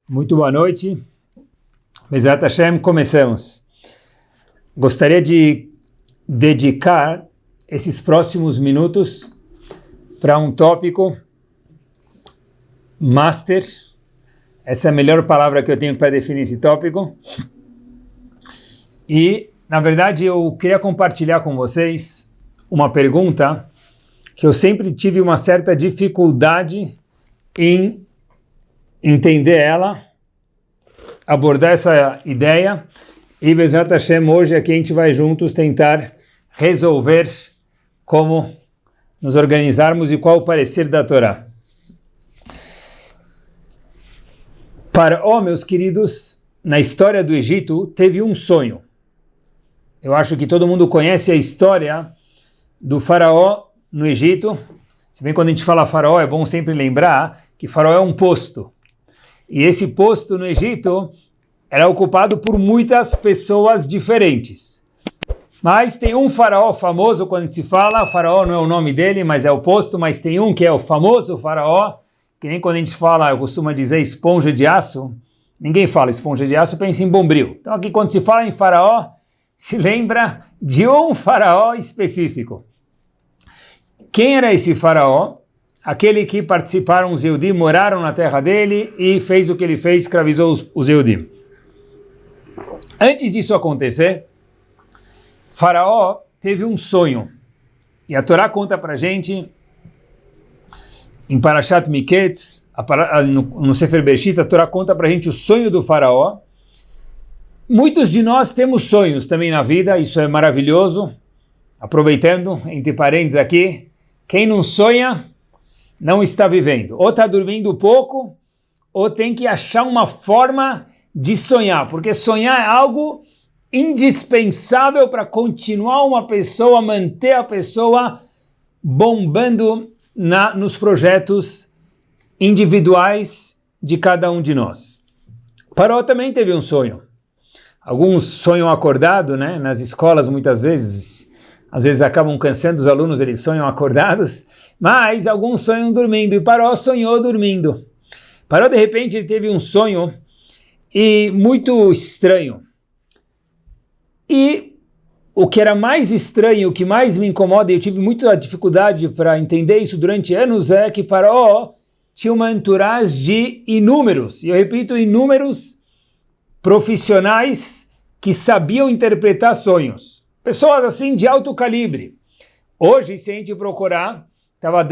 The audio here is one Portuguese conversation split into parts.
Muito boa noite. Bezat Hashem, começamos. Gostaria de dedicar esses próximos minutos para um tópico master. Essa é a melhor palavra que eu tenho para definir esse tópico. E, na verdade, eu queria compartilhar com vocês uma pergunta que eu sempre tive uma certa dificuldade em entender ela, abordar essa ideia, e Bezat Hashem, hoje aqui a gente vai juntos tentar resolver como nos organizarmos e qual o parecer da Torá. Faraó, meus queridos, na história do Egito, teve um sonho. Eu acho que todo mundo conhece a história do Faraó no Egito. Se bem quando a gente fala Faraó, é bom sempre lembrar que Faraó é um posto. E esse posto no Egito era ocupado por muitas pessoas diferentes. Mas tem um faraó famoso quando se fala, faraó não é o nome dele, mas é o posto, mas tem um que é o famoso faraó, que nem quando a gente fala, eu costumo dizer esponja de aço, ninguém fala esponja de aço, pensa em Bombril. Então aqui quando se fala em faraó, se lembra de um faraó específico. Quem era esse faraó? Aquele que participaram os Yehudim, moraram na terra dele e fez o que ele fez, escravizou os Yehudim. Antes disso acontecer, Faraó teve um sonho. E a Torá conta pra gente, em Parashat Miketz, no Sefer Bereshit, a Torá conta pra gente o sonho do Faraó. Muitos de nós temos sonhos também na vida, isso é maravilhoso. Aproveitando, entre parênteses aqui, quem não sonha, não está vivendo. Ou está dormindo pouco, ou tem que achar uma forma de sonhar, porque sonhar é algo indispensável para continuar uma pessoa, manter a pessoa bombando nos projetos individuais de cada um de nós. Faraó também teve um sonho. Alguns sonham acordado, né? Nas escolas muitas vezes, às vezes acabam cansando os alunos, eles sonham acordados, mas alguns sonham dormindo, e Faraó sonhou dormindo. Faraó, de repente, ele teve um sonho e muito estranho. E o que era mais estranho, o que mais me incomoda, e eu tive muita dificuldade para entender isso durante anos, é que Faraó tinha uma entourage de inúmeros, e eu repito, inúmeros profissionais que sabiam interpretar sonhos. Pessoas assim de alto calibre. Hoje, se a gente procurar, estava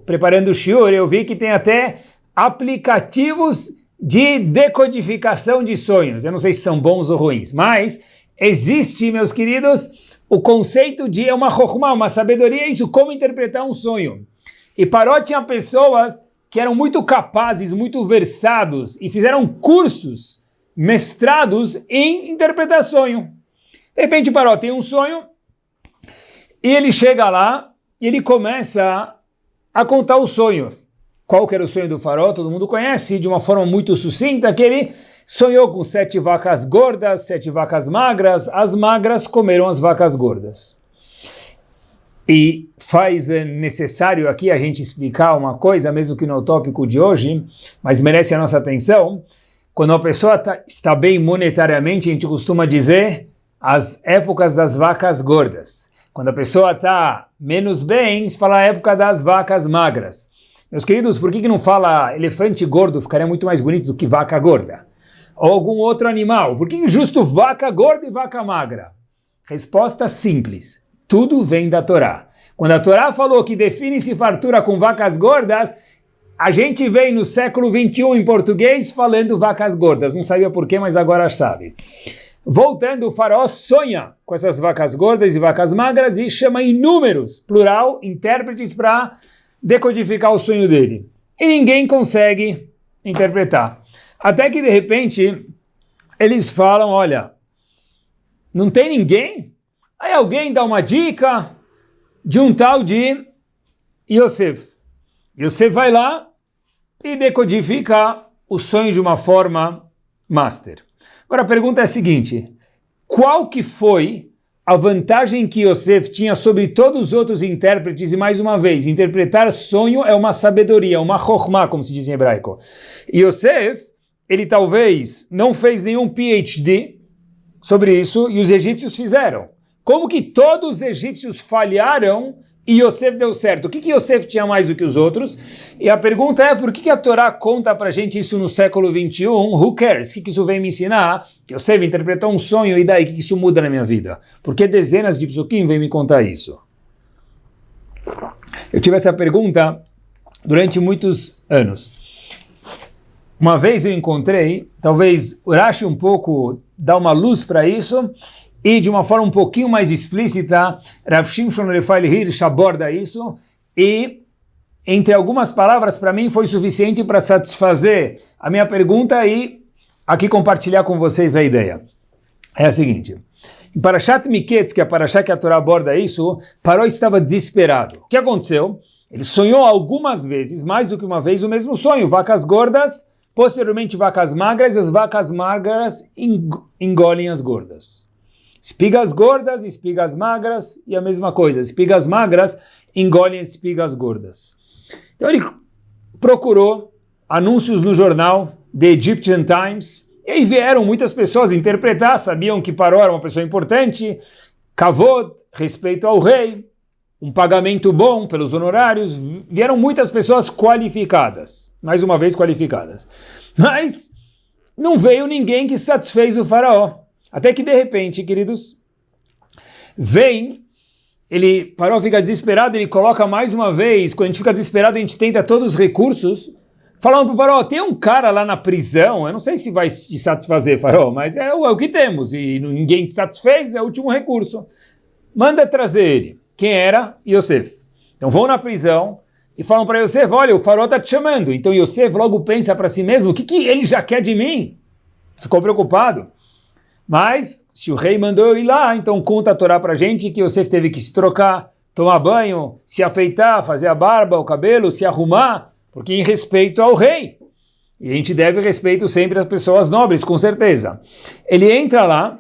preparando o shiur, eu vi que tem até aplicativos de decodificação de sonhos. Eu não sei se são bons ou ruins, mas existe, meus queridos, o conceito de uma chokhmah, uma sabedoria, isso, como interpretar um sonho. E Faraó tinha pessoas que eram muito capazes, muito versados, e fizeram cursos, mestrados em interpretar sonho. De repente, Faraó tem um sonho, e ele chega lá, e ele começa a contar o sonho. Qual que era o sonho do Faraó? Todo mundo conhece, de uma forma muito sucinta, que ele sonhou com 7 vacas gordas, 7 vacas magras, as magras comeram as vacas gordas. E faz necessário aqui a gente explicar uma coisa, mesmo que no tópico de hoje, mas merece a nossa atenção. Quando a pessoa está bem monetariamente, a gente costuma dizer as épocas das vacas gordas. Quando a pessoa está menos bem, se fala a época das vacas magras. Meus queridos, por que não fala elefante gordo? Ficaria muito mais bonito do que vaca gorda. Ou algum outro animal. Por que justo vaca gorda e vaca magra? Resposta simples. Tudo vem da Torá. Quando a Torá falou que define-se fartura com vacas gordas, a gente vem no século 21 em português falando vacas gordas. Não sabia por quê, mas agora sabe. Voltando, o Faraó sonha com essas vacas gordas e vacas magras e chama inúmeros, plural, intérpretes para decodificar o sonho dele. E ninguém consegue interpretar. Até que, de repente, eles falam, olha, não tem ninguém? Aí alguém dá uma dica de um tal de Yosef. Yosef vai lá e decodifica o sonho de uma forma master. Agora a pergunta é a seguinte, qual que foi a vantagem que Yosef tinha sobre todos os outros intérpretes? E mais uma vez, interpretar sonho é uma sabedoria, uma chokhmah, como se diz em hebraico. Yosef ele talvez não fez nenhum PhD sobre isso e os egípcios fizeram. Como que todos os egípcios falharam e Yosef deu certo? O que Yosef tinha mais do que os outros? E a pergunta é, por que a Torá conta pra gente isso no século 21? Who cares? O que isso vem me ensinar? Que Yosef interpretou um sonho e daí o que isso muda na minha vida? Por que dezenas de psukim vêm me contar isso? Eu tive essa pergunta durante muitos anos. Uma vez eu encontrei, talvez Rashi um pouco dá uma luz para isso, e de uma forma um pouquinho mais explícita, Rav Shimshon Raphael Hirsch aborda isso, e entre algumas palavras para mim foi suficiente para satisfazer a minha pergunta e aqui compartilhar com vocês a ideia. É a seguinte, em Parashat Miketz, que é a Parashá que a Torá aborda isso, Paró estava desesperado. O que aconteceu? Ele sonhou algumas vezes, mais do que uma vez, o mesmo sonho, vacas gordas, posteriormente vacas magras, e as vacas magras engolem as gordas. Espigas gordas, espigas magras, e a mesma coisa, espigas magras engolem espigas gordas. Então ele procurou anúncios no jornal The Egyptian Times, e aí vieram muitas pessoas interpretar, sabiam que Paró era uma pessoa importante, kavod, respeito ao rei, um pagamento bom pelos honorários, vieram muitas pessoas qualificadas, mais uma vez qualificadas. Mas não veio ninguém que satisfez o faraó. Até que de repente, queridos, Paró fica desesperado, ele coloca mais uma vez, quando a gente fica desesperado a gente tenta todos os recursos, falando para o Paró, tem um cara lá na prisão, eu não sei se vai te satisfazer, Faraó, mas é o que temos, e ninguém te satisfez, é o último recurso. Manda trazer ele. Quem era? Yosef. Então vão na prisão e falam para Yosef, olha, o Faraó está te chamando. Então Yosef logo pensa para si mesmo, o que ele já quer de mim? Ficou preocupado. Mas, se o rei mandou eu ir lá, então conta a Torá para a gente que Yosef teve que se trocar, tomar banho, se afeitar, fazer a barba, o cabelo, se arrumar, porque em respeito ao rei. E a gente deve respeito sempre às pessoas nobres, com certeza. Ele entra lá,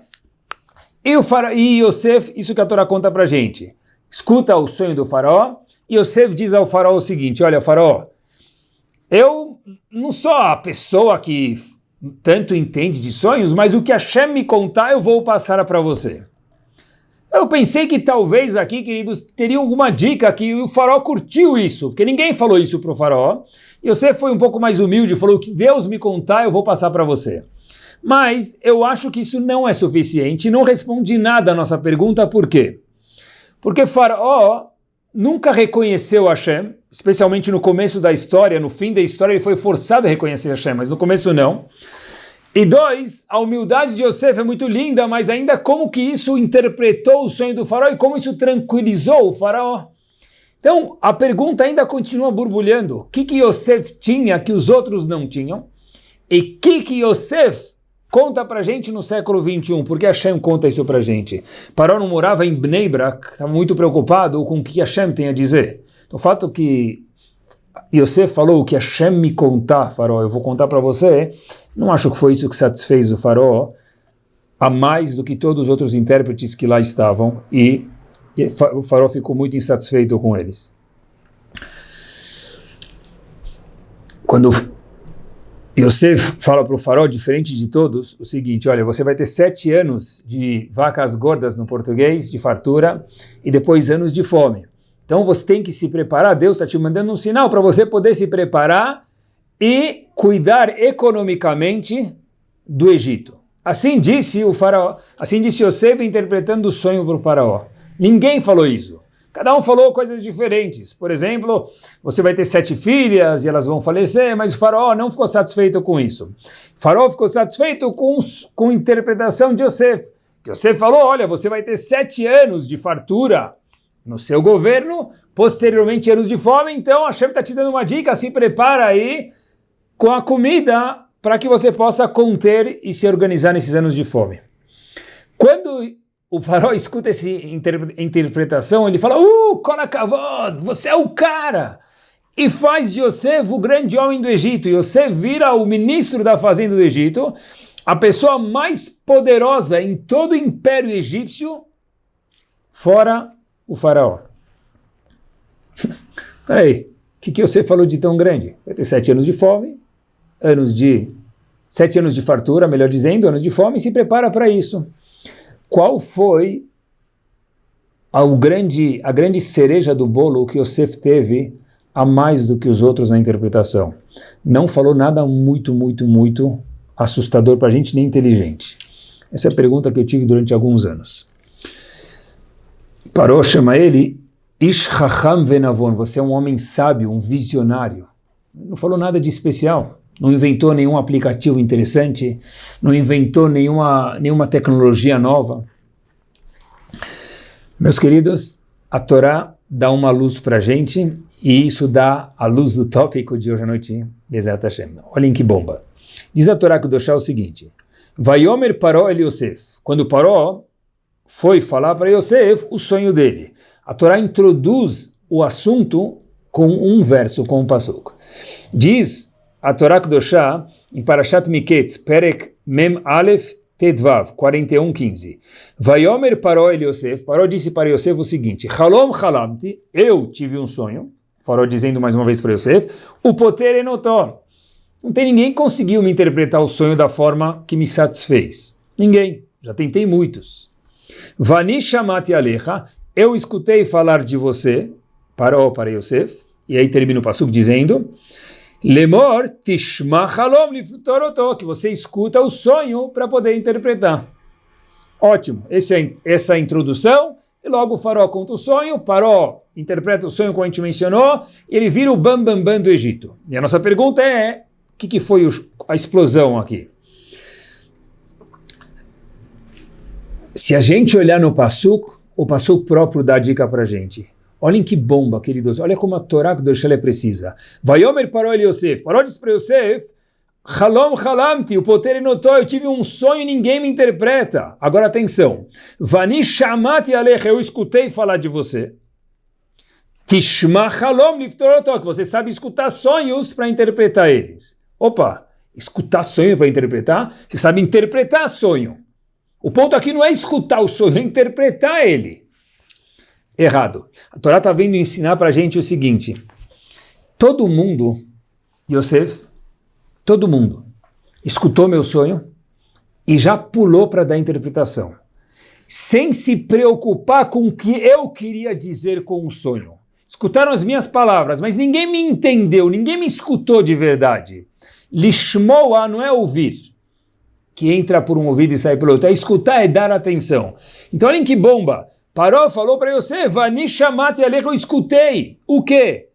e Yosef, isso que a Torá conta para a gente, escuta o sonho do faraó, e Yosef diz ao faraó o seguinte, olha, faraó, eu não sou a pessoa que tanto entende de sonhos, mas o que Hashem me contar eu vou passar para você. Eu pensei que talvez aqui, queridos, teria alguma dica que o faraó curtiu isso, porque ninguém falou isso para o faraó, e você foi um pouco mais humilde, falou, o que Deus me contar eu vou passar para você. Mas eu acho que isso não é suficiente, não responde nada à nossa pergunta, por quê? Porque Faraó nunca reconheceu Hashem, especialmente no começo da história, no fim da história ele foi forçado a reconhecer Hashem, mas no começo não. E dois, a humildade de Yosef é muito linda, mas ainda como que isso interpretou o sonho do faraó e como isso tranquilizou o faraó. Então, a pergunta ainda continua borbulhando. O que Yosef tinha que os outros não tinham? E o que Yosef conta pra gente no século 21? Porque Hashem conta isso pra gente. Paró não morava em Bnei Brak, estava muito preocupado com o que Hashem tem a dizer. Então, o fato que Yosef falou, o que Hashem me contar, faraó, eu vou contar para você, não acho que foi isso que satisfez o faraó, a mais do que todos os outros intérpretes que lá estavam, e o faraó ficou muito insatisfeito com eles. Quando Yosef fala para o faraó, diferente de todos, o seguinte, olha, você vai ter 7 anos de vacas gordas no português, de fartura, e depois anos de fome. Então você tem que se preparar, Deus está te mandando um sinal para você poder se preparar e cuidar economicamente do Egito. Assim disse o faraó, assim disse Yosef interpretando o sonho para o faraó. Ninguém falou isso. Cada um falou coisas diferentes. Por exemplo, você vai ter 7 filhas e elas vão falecer, mas o faraó não ficou satisfeito com isso. O faraó ficou satisfeito com a interpretação de Yosef. Yosef falou, olha, você vai ter 7 anos de fartura no seu governo, posteriormente anos de fome, então Hashem está te dando uma dica, se prepara aí com a comida para que você possa conter e se organizar nesses anos de fome. Quando o faraó escuta essa interpretação, ele fala, Kol HaKavod, você é o cara! E faz de Yosef o grande homem do Egito. Yosef vira o ministro da fazenda do Egito, a pessoa mais poderosa em todo o império egípcio, fora o faraó. Peraí, o que Yosef falou de tão grande? Vai ter 7 anos de fome, anos de 7 anos de fartura, melhor dizendo, anos de fome, e se prepara para isso. Qual foi a grande cereja do bolo que Yosef teve a mais do que os outros na interpretação? Não falou nada muito assustador para a gente, nem inteligente. Essa é a pergunta que eu tive durante alguns anos. Paró chama ele Ish Chacham Venavon, você é um homem sábio, um visionário. Não falou nada de especial, não inventou nenhum aplicativo interessante, não inventou nenhuma tecnologia nova. Meus queridos, a Torá dá uma luz para a gente, e isso dá a luz do tópico de hoje à noite, Bezerra Hashem. Olhem que bomba. Diz a Torá Kedoshá o seguinte: Vayomer Paró el Yosef. Quando Paró foi falar para Yosef o sonho dele, a Torá introduz o assunto com um verso, com um pasuk. Diz a Torá Kedoshá em Parashat Miketz, Perek Mem Aleph Tedvav, 41:15. Vayomer Paró el Yosef. Paró disse para Yosef o seguinte: Halom halamti, eu tive um sonho. Paró dizendo mais uma vez para Yosef: o poter enotó. Não tem ninguém que conseguiu me interpretar o sonho da forma que me satisfez. Ninguém. Já tentei muitos. Vani shamati alecha, eu escutei falar de você, Paró para Yosef, e aí termina o pasuk dizendo: Lemor tishma halom liftorotó, que você escuta o sonho para poder interpretar. Ótimo, essa é a introdução, e logo o Faraó conta o sonho, Paró interpreta o sonho como a gente mencionou, e ele vira o bam do Egito. E a nossa pergunta é: o que foi a explosão aqui? Se a gente olhar no pasuk, o pasuk próprio dá a dica para a gente. Olhem que bomba, queridos. Olha como a Torá Kedoshá é precisa. Vayomer Paró el Yosef. Paró disse para Yosef: Halom halamti, o poter enotó, eu tive um sonho e ninguém me interpreta. Agora atenção. Vani shamati alecha, eu escutei falar de você. Tishma halom liftorotó, que você sabe escutar sonhos para interpretar eles. Opa, escutar sonho para interpretar? Você sabe interpretar sonho. O ponto aqui não é escutar o sonho, é interpretar ele. Errado. A Torá está vindo ensinar para a gente o seguinte: todo mundo, Yosef, todo mundo escutou meu sonho e já pulou para dar interpretação, sem se preocupar com o que eu queria dizer com o sonho. Escutaram as minhas palavras, mas ninguém me entendeu, ninguém me escutou de verdade. Lishmoa não é ouvir, que entra por um ouvido e sai pelo outro. É escutar, é dar atenção. Então olhem que bomba. Paró falou para Yosef: Vani shamati alecha, eu escutei. O quê?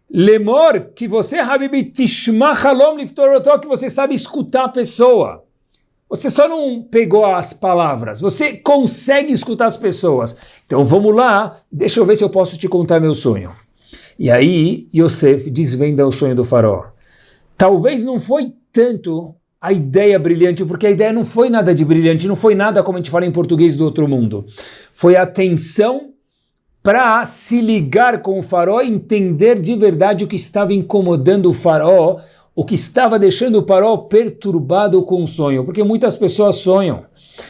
Lemor, que você, Habibi, tishma halom liftorotó, que você sabe escutar a pessoa. Você só não pegou as palavras, você consegue escutar as pessoas. Então vamos lá, deixa eu ver se eu posso te contar meu sonho. E aí Yosef desvenda o sonho do Faraó. Talvez não foi tanto a ideia brilhante, porque a ideia não foi nada de brilhante, não foi nada, como a gente fala em português, do outro mundo. Foi a atenção para se ligar com o Faraó e entender de verdade o que estava incomodando o Faraó, o que estava deixando o Faraó perturbado com o sonho. Porque muitas pessoas sonham.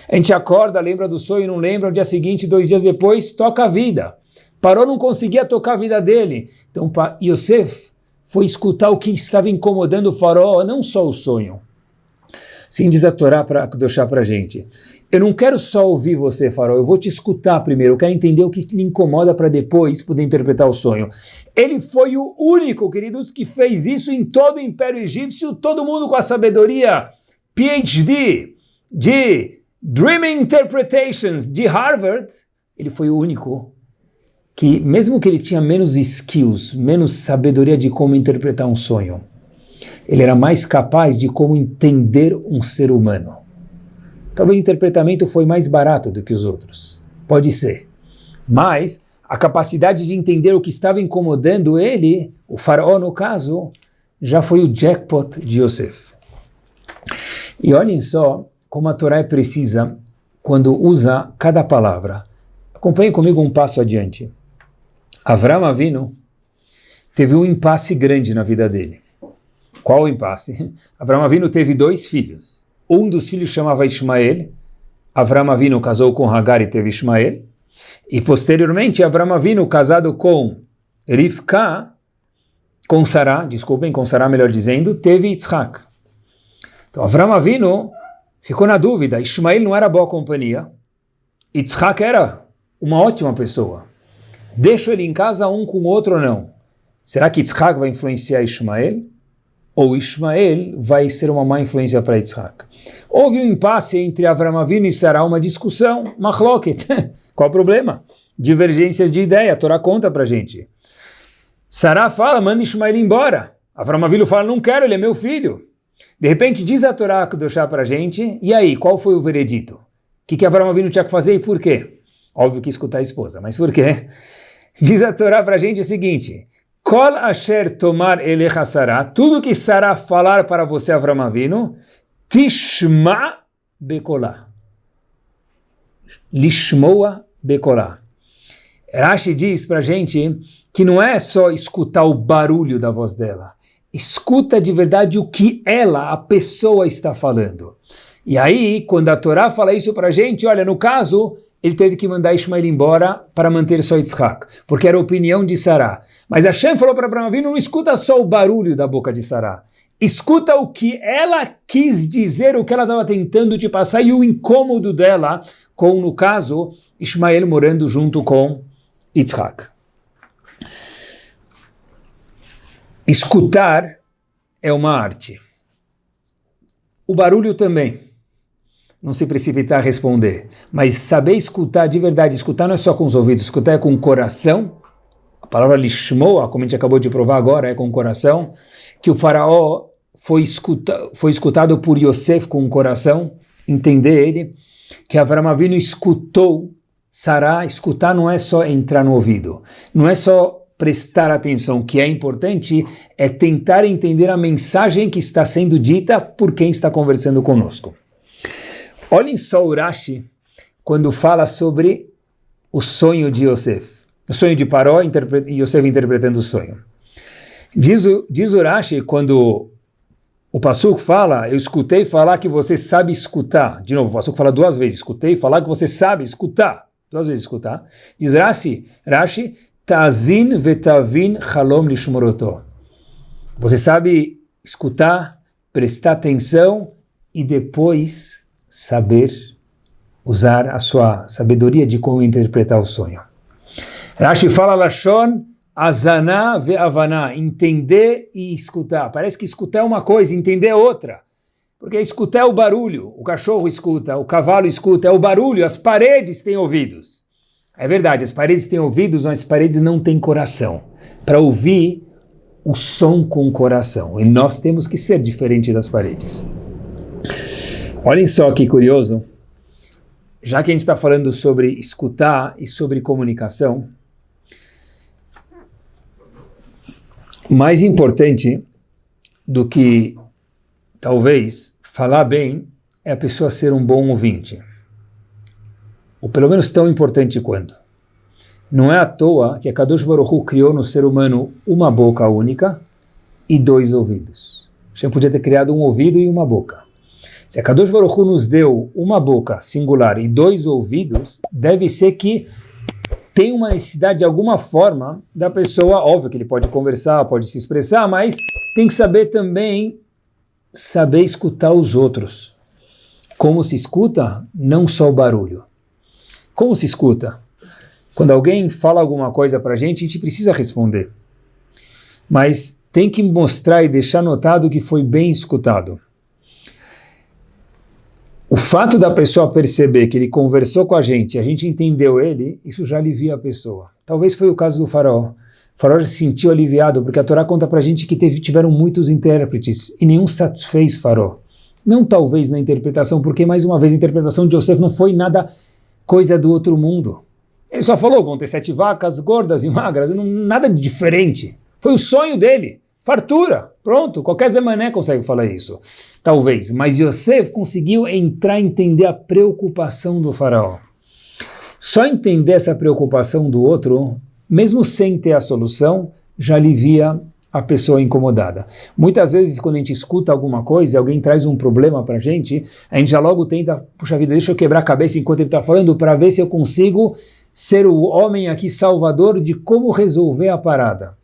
A gente acorda, lembra do sonho, não lembra, no dia seguinte, 2 dias depois, toca a vida. Faraó não conseguia tocar a vida dele. Então Yosef foi escutar o que estava incomodando o Faraó, não só o sonho. Sim, diz a Torá para Kedoshá para a gente: eu não quero só ouvir você, Faraó, eu vou te escutar primeiro, eu quero entender o que lhe incomoda para depois poder interpretar o sonho. Ele foi o único, queridos, que fez isso em todo o Império Egípcio, todo mundo com a sabedoria, PhD, de Dream Interpretations, de Harvard. Ele foi o único que, mesmo que ele tinha menos skills, menos sabedoria de como interpretar um sonho, ele era mais capaz de como entender um ser humano. Talvez o interpretamento foi mais barato do que os outros. Pode ser. Mas a capacidade de entender o que estava incomodando ele, o Faraó no caso, já foi o jackpot de Yosef. E olhem só como a Torá é precisa quando usa cada palavra. Acompanhem comigo um passo adiante. Avraham Avinu teve um impasse grande na vida dele. Qual o impasse? Avraham Avinu teve 2 filhos. Um dos filhos chamava Ismael. Avraham Avinu casou com Hagar e teve Ismael. E posteriormente, Avraham Avinu, casado com Rivka, com Sará, melhor dizendo, teve Yitzhak. Então Avram Avinu ficou na dúvida, Ishmael não era boa companhia, Yitzhak era uma ótima pessoa. Deixo ele em casa um com o outro ou não? Será que Yitzhak vai influenciar Ishmael? Ou Ishmael vai ser uma má influência para Yitzhak? Houve um impasse entre Avram Avinu e Sará, uma discussão, machloket. Qual o problema? Divergências de ideia, a Torá conta pra gente. Sará fala, manda Ishmael embora. Avram Avinu fala, não quero, ele é meu filho. De repente diz a Torá que deixar pra gente, e aí, qual foi o veredito? O que Avram Avinu tinha que fazer e por quê? Óbvio que escutar a esposa, mas por quê? Diz a Torá pra gente o seguinte, Kol asher tomar elecha Sará, tudo que Sará falar para você, Avram Avinu, tishma bekolá. Lishmoa bekolá. Rashi diz pra gente que não é só escutar o barulho da voz dela, escuta de verdade o que ela, a pessoa, está falando. E aí, quando a Torá fala isso pra gente, olha, no caso, ele teve que mandar Ishmael embora para manter só Yitzhak, porque era a opinião de Sará. Mas Hashem falou para Avram Avinu, não escuta só o barulho da boca de Sará, escuta o que ela quis dizer, o que ela estava tentando te passar e o incômodo dela com, no caso, Ishmael morando junto com Yitzhak. Escutar é uma arte. O barulho também. Não se precipitar a responder. Mas saber escutar de verdade, escutar não é só com os ouvidos, escutar é com o coração. A palavra lishmoa, como a gente acabou de provar agora, é com o coração. Que o faraó foi escutado por Yosef com o coração, entender ele. Que Avram Avinu escutou Sará. Escutar não é só entrar no ouvido, não é só prestar atenção, que é importante, é tentar entender a mensagem que está sendo dita por quem está conversando conosco. Olhem só o Rashi, quando fala sobre o sonho de Yosef, o sonho de Paró e Yosef interpretando o sonho. Diz o Rashi, quando o Passuco fala, eu escutei falar que você sabe escutar. De novo, o Passuco fala 2 vezes, escutei falar que você sabe escutar. 2 vezes escutar. Diz Rashi, Ta'zin vetavin chalom lishmoroto. Você sabe escutar, prestar atenção e depois saber usar a sua sabedoria de como interpretar o sonho. Rashi fala Lashon Azana ve'avana, entender e escutar. Parece que escutar é uma coisa, entender é outra. Porque escutar é o barulho, o cachorro escuta, o cavalo escuta, é o barulho, as paredes têm ouvidos. É verdade, as paredes têm ouvidos, mas as paredes não têm coração. Para ouvir o som com o coração. E nós temos que ser diferente das paredes. Olhem só que curioso. Já que a gente está falando sobre escutar e sobre comunicação, mais importante do que talvez falar bem é a pessoa ser um bom ouvinte. Ou pelo menos tão importante quanto. Não é à toa que a Kadosh Baruch Hu criou no ser humano uma boca única e 2 ouvidos. A gente podia ter criado um ouvido e uma boca. Se a Kadosh Baruch Hu nos deu uma boca singular e 2 ouvidos, deve ser que tem uma necessidade de alguma forma da pessoa, óbvio que ele pode conversar, pode se expressar, mas tem que saber também saber escutar os outros. Como se escuta? Não só o barulho. Como se escuta? Quando alguém fala alguma coisa para a gente precisa responder. Mas tem que mostrar e deixar notado que foi bem escutado. O fato da pessoa perceber que ele conversou com a gente entendeu ele, isso já alivia a pessoa. Talvez foi o caso do faraó. O faraó se sentiu aliviado, porque a Torá conta para a gente que tiveram muitos intérpretes e nenhum satisfez faraó. Não talvez na interpretação, porque mais uma vez a interpretação de Yosef não foi nada coisa do outro mundo. Ele só falou, vão ter 7 vacas gordas e magras, nada de diferente. Foi o sonho dele, fartura, pronto, qualquer Zé Mané consegue falar isso. Talvez, mas Yosef conseguiu entrar e entender a preocupação do faraó. Só entender essa preocupação do outro, mesmo sem ter a solução, já alivia a pessoa incomodada. Muitas vezes, quando a gente escuta alguma coisa, alguém traz um problema para a gente já logo tenta, puxa vida, deixa eu quebrar a cabeça enquanto ele está falando, para ver se eu consigo ser o homem aqui salvador de como resolver a parada.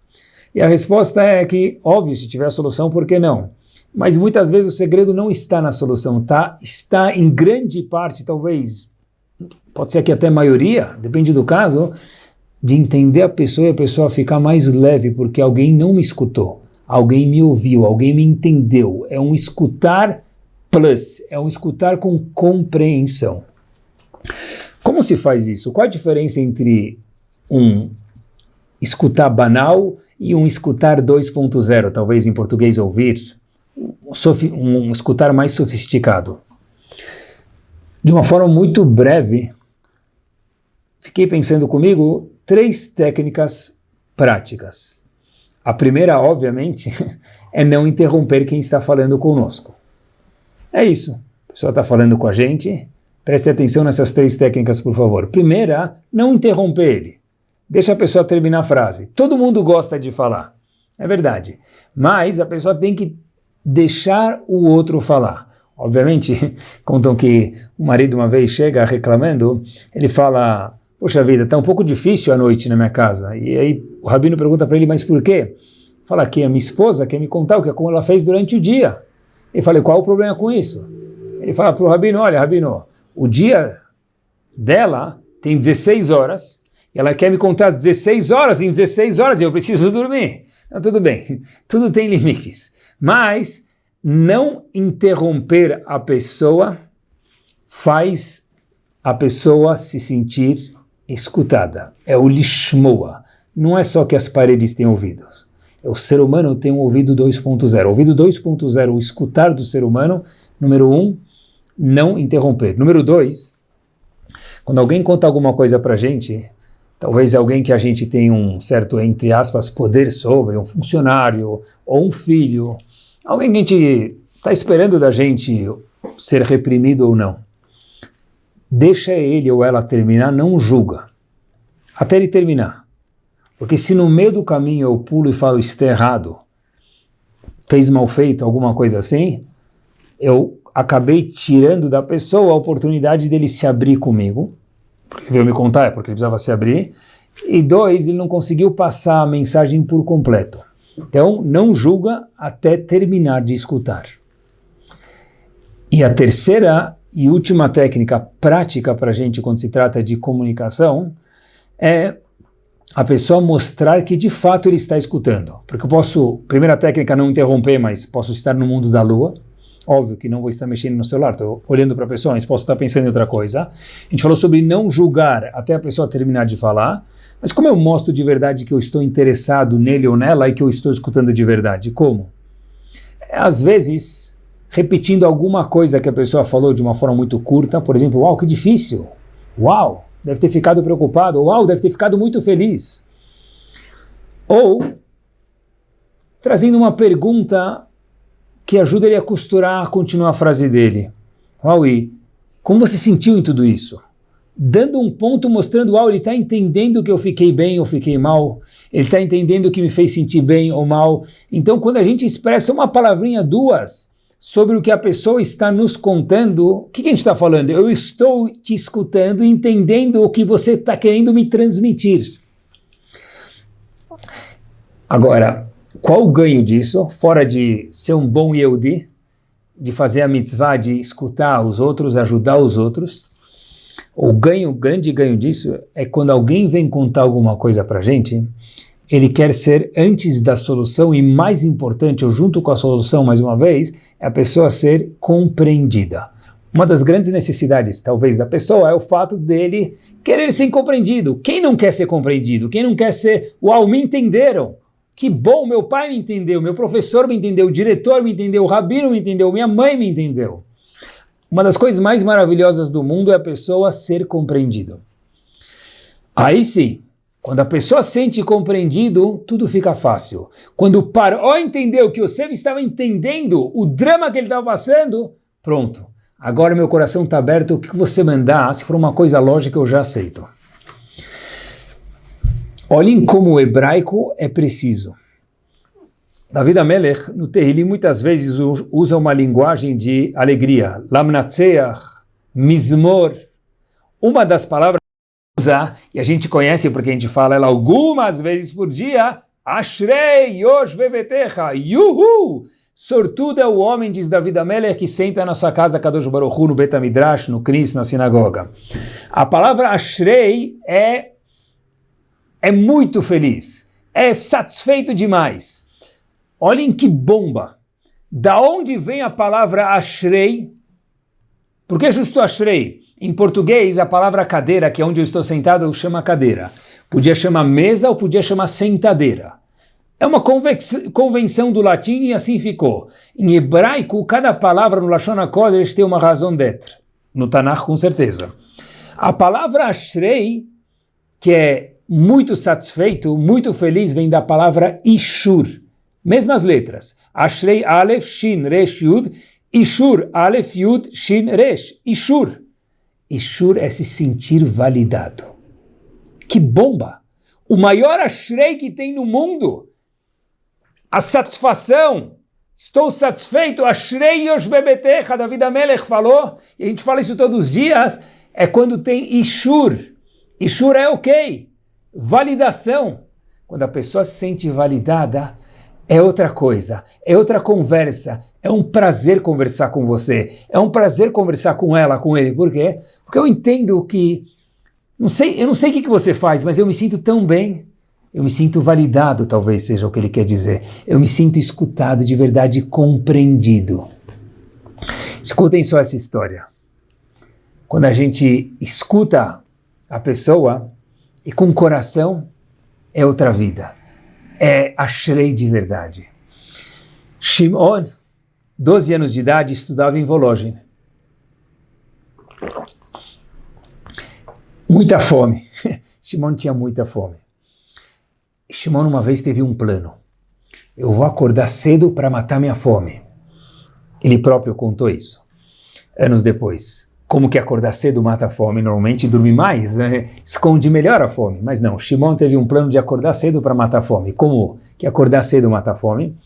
E a resposta é que, óbvio, se tiver a solução, por que não? mas muitas vezes o segredo não está na solução, tá? Está em grande parte, talvez, pode ser que até a maioria, depende do caso, de entender a pessoa e a pessoa ficar mais leve, porque alguém não me escutou, alguém me ouviu, alguém me entendeu. É um escutar plus, é um escutar com compreensão. Como se faz isso? Qual a diferença entre um escutar banal e um escutar 2.0, talvez em português ouvir, um escutar mais sofisticado? De uma forma muito breve, fiquei pensando comigo 3 técnicas práticas. A primeira, obviamente, é não interromper quem está falando conosco. É isso. A pessoa está falando com a gente, preste atenção nessas 3 técnicas, por favor. Primeira, não interromper ele. Deixa a pessoa terminar a frase. Todo mundo gosta de falar, é verdade. Mas a pessoa tem que deixar o outro falar. Obviamente, contam que o marido uma vez chega reclamando, ele fala: poxa vida, está um pouco difícil a noite na minha casa. E aí o rabino pergunta para ele: mas por quê? Fala que a minha esposa quer me contar o que ela fez durante o dia. Ele fala: qual o problema com isso? Ele fala para o rabino: olha, rabino, o dia dela tem 16 horas, e ela quer me contar as 16 horas em 16 horas e eu preciso dormir. Então, tudo bem, tudo tem limites. Mas não interromper a pessoa faz a pessoa se sentir escutada. É o lishmoa. Não é só que as paredes têm ouvidos. O ser humano tem um ouvido 2.0. Ouvido 2.0, o escutar do ser humano. Número 1, não interromper. Número 2, quando alguém conta alguma coisa pra gente, talvez alguém que a gente tem um certo, entre aspas, poder sobre, um funcionário ou um filho, alguém que a gente está esperando da gente ser reprimido ou não. Deixa ele ou ela terminar, não julga, até ele terminar. Porque se no meio do caminho eu pulo e falo: isso está errado, fez mal feito, alguma coisa assim, eu acabei tirando da pessoa a oportunidade dele se abrir comigo, porque veio me contar, é porque ele precisava se abrir, e 2, ele não conseguiu passar a mensagem por completo. Então, não julga até terminar de escutar. E a terceira e última técnica prática para a gente quando se trata de comunicação é a pessoa mostrar que de fato ele está escutando. Porque eu posso, primeira técnica, não interromper, mas posso estar no mundo da lua. Óbvio que não vou estar mexendo no celular, estou olhando para a pessoa, mas posso estar pensando em outra coisa. A gente falou sobre não julgar até a pessoa terminar de falar, mas como eu mostro de verdade que eu estou interessado nele ou nela e que eu estou escutando de verdade? Como? Às vezes, repetindo alguma coisa que a pessoa falou de uma forma muito curta, por exemplo: uau, que difícil, uau, deve ter ficado preocupado, uau, deve ter ficado muito feliz. Ou trazendo uma pergunta que ajuda ele a costurar, a continuar a frase dele. Uau, e como você sentiu em tudo isso? Dando um ponto, mostrando: uau, ele está entendendo que eu fiquei bem ou fiquei mal, ele está entendendo que me fez sentir bem ou mal. Então, quando a gente expressa uma palavrinha, 2, sobre o que a pessoa está nos contando, o que a gente está falando? Eu estou te escutando, entendendo o que você está querendo me transmitir. Agora, qual o ganho disso, fora de ser um bom Yehudi, de fazer a mitzvah, de escutar os outros, ajudar os outros? O grande ganho disso é quando alguém vem contar alguma coisa para a gente, ele quer ser antes da solução e, mais importante, ou junto com a solução, mais uma vez, é a pessoa ser compreendida. Uma das grandes necessidades, talvez, da pessoa é o fato dele querer ser compreendido. Quem não quer ser compreendido? Quem não quer ser: uau, me entenderam? Que bom, meu pai me entendeu, meu professor me entendeu, o diretor me entendeu, o rabino me entendeu, minha mãe me entendeu. Uma das coisas mais maravilhosas do mundo é a pessoa ser compreendida. Aí sim, quando a pessoa sente compreendido, tudo fica fácil. Quando parou, entendeu que você estava entendendo o drama que ele estava passando, pronto. Agora meu coração está aberto, o que você mandar, se for uma coisa lógica, eu já aceito. Olhem como o hebraico é preciso. David HaMelech, no Tehillim, muitas vezes usa uma linguagem de alegria. Lamnatseach, Mizmor. Uma das palavras que usa, e a gente conhece porque a gente fala ela algumas vezes por dia, Ashrei Yosh Vevetecha, Yuhu! sortudo é o homem, diz David Amelech, que senta na sua casa, Kadosh Baruch Hu, no Bet HaMidrash, no Knis, na sinagoga. A palavra Ashrei é muito feliz, é satisfeito demais. Olhem que bomba. Da onde vem a palavra Ashrei? Por que justo Ashrei? Em português, a palavra cadeira, que é onde eu estou sentado, chama cadeira. Podia chamar mesa ou podia chamar sentadeira. É uma convenção do latim e assim ficou. Em hebraico, cada palavra no Lashon HaKodesh tem uma razão d'être. No Tanakh, com certeza. A palavra Ashrei, que é muito satisfeito, muito feliz, vem da palavra Ishur. Mesmas letras. Ashrei Aleph, Shin, Resh, Yud. Ishur, Aleph, Yud, Shin, Resh. Ishur. Ishur é se sentir validado. Que bomba! O maior Ashrei que tem no mundo. A satisfação. Estou satisfeito. Ashrei Yoshve Betecha, David Amelech falou. E a gente fala isso todos os dias. É quando tem Ishur. Ishur é ok. Validação. Quando a pessoa se sente validada, é outra coisa, é outra conversa, é um prazer conversar com você, é um prazer conversar com ela, com ele. Por quê? Porque eu entendo que, eu não sei o que você faz, mas eu me sinto tão bem, eu me sinto validado, talvez seja o que ele quer dizer, eu me sinto escutado, de verdade compreendido. Escutem só essa história. Quando a gente escuta a pessoa e com o coração, é outra vida. É Ashrei de verdade. Shimon, 12 anos de idade, estudava em Volozhin. Muita fome. Shimon tinha muita fome. Shimon uma vez teve um plano. Eu vou acordar cedo para matar minha fome. Ele próprio contou isso. Anos depois. Como que acordar cedo mata a fome? Normalmente dorme mais, né? Esconde melhor a fome. Mas não, Shimon teve um plano de acordar cedo para matar a fome. Como que acordar cedo mata a fome?